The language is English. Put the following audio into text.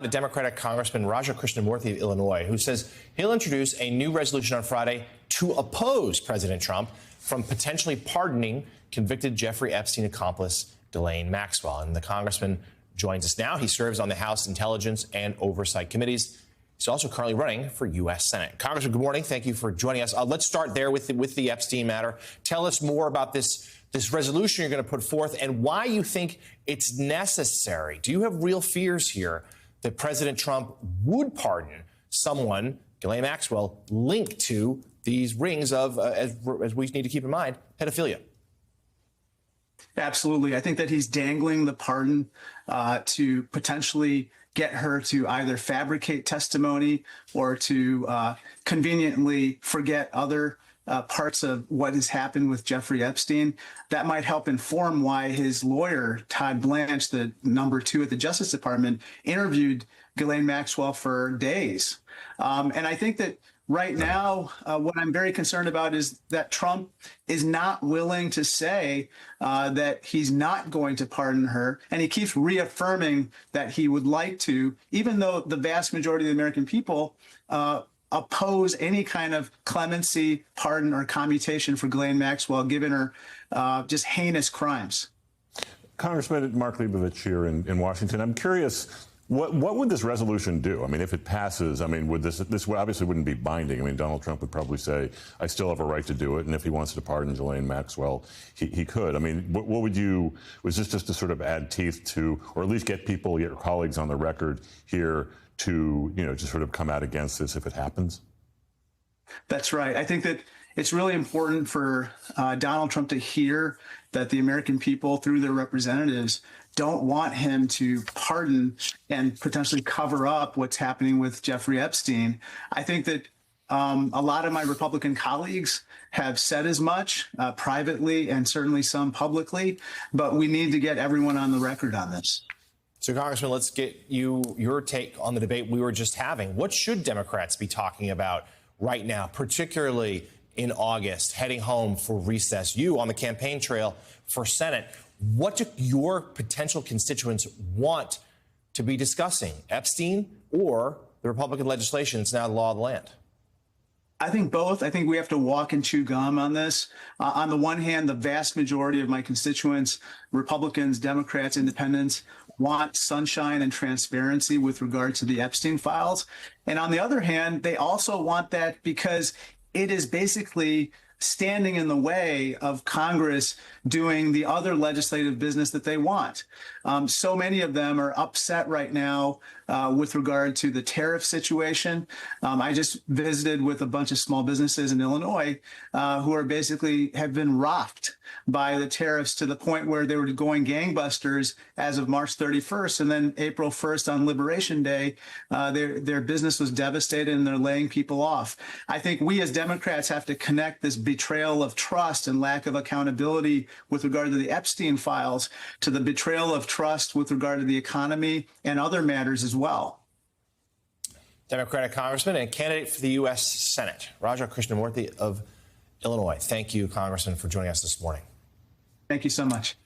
The Democratic Congressman Raja Krishnamurthy of Illinois, who says he'll introduce a new resolution on Friday to oppose President Trump from potentially pardoning convicted Jeffrey Epstein accomplice Ghislaine Maxwell. And the congressman joins us now. He serves on the House Intelligence and Oversight Committees. He's also currently running for U.S. Senate. Congressman, good morning. Thank you for joining us. Let's start there with the Epstein matter. Tell us more about this resolution you're going to put forth and why you think it's necessary. Do you have real fears here that President Trump would pardon someone, Ghislaine Maxwell, linked to these rings of, as we need to keep in mind, pedophilia? Absolutely. I think that he's dangling the pardon to potentially get her to either fabricate testimony or to conveniently forget other parts of what has happened with Jeffrey Epstein. That might help inform why his lawyer, Todd Blanche, the number 2 at the Justice Department, interviewed Ghislaine Maxwell for days. And I think that right now, what I'm very concerned about is that Trump is not willing to say that he's not going to pardon her. And he keeps reaffirming that he would like to, even though the vast majority of the American people oppose any kind of clemency, pardon, or commutation for Ghislaine Maxwell, given her just heinous crimes. Congressman Mark Leibovich here in Washington. I'm curious, what would this resolution do? I mean, if it passes, I mean, would this obviously wouldn't be binding. I mean, Donald Trump would probably say, I still have a right to do it. And if he wants to pardon Ghislaine Maxwell, he could. I mean, what would you, was this just to sort of add teeth to, or at least get people, get your colleagues on the record here to, just sort of come out against this if it happens? That's right. I think that it's really important for Donald Trump to hear that the American people, through their representatives, don't want him to pardon and potentially cover up what's happening with Jeffrey Epstein. I think that a lot of my Republican colleagues have said as much privately and certainly some publicly, but we need to get everyone on the record on this. So, Congressman, let's get your take on the debate we were just having. What should Democrats be talking about right now, particularly in August, heading home for recess? You on the campaign trail for Senate. What do your potential constituents want to be discussing, Epstein or the Republican legislation that's now the law of the land? I think both. I think we have to walk and chew gum on this. On the one hand, the vast majority of my constituents, Republicans, Democrats, Independents, want sunshine and transparency with regard to the Epstein files. And on the other hand, they also want that because it is basically standing in the way of Congress doing the other legislative business that they want. So many of them are upset right now with regard to the tariff situation. I just visited with a bunch of small businesses in Illinois who are basically have been rocked by the tariffs to the point where they were going gangbusters as of March 31st. And then April 1st on Liberation Day, their business was devastated and they're laying people off. I think we as Democrats have to connect this betrayal of trust and lack of accountability with regard to the Epstein files to the betrayal of trust with regard to the economy and other matters as well. Democratic Congressman and candidate for the U.S. Senate, Raja Krishnamurthy of Illinois. Thank you, Congressman, for joining us this morning. Thank you so much.